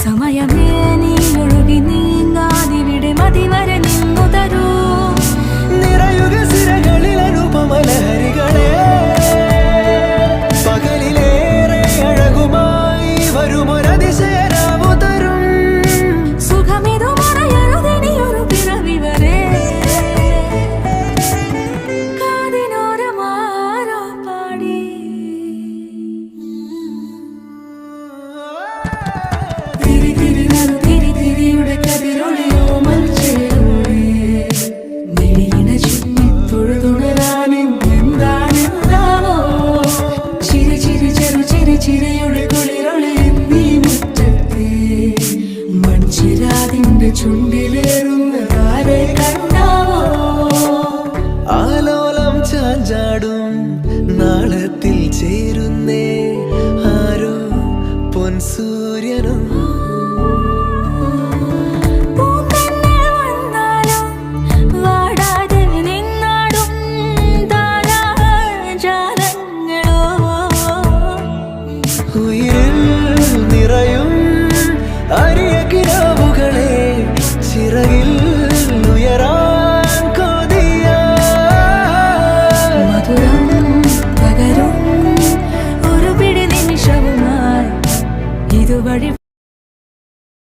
സമയമേ നീ ഒഴുകി നീങ്ങാതിവിടെ മതിവരെ നിന്നു തരൂ. നിറയുക സിരകളിൽ അനുപമലഹരികളെ, പകലിലേറെ അഴകുമായി വരുമൊരതിശയരാവു തരും. സുഖമിതു മറയരുതിനിയൊരു പിറവി വരെ. കാതിനോരമാരോ പാടി തിരി തിരി നറു തിരി തിരിയുടെ കതിരൊളിയോ മൽച്ചേരുളേ. മിഴിയിണ ചുറ്റി തൊഴുതുണരാനും എന്താണെന്താവോ. ചിരി ചിരി ചെറു ചിരി ചിരിയുടെ കുളിരൊളി നീ മുറ്റത്തെ മൺചിരാതിന്റെ ചുണ്ടിലേറുന്നതാരെ കണ്ടാവോ. ആലോലം ചാഞ്ചാടും നാളത്തിൽ ചേരുന്നേ ആരോ പൊൻസൂര്യനും.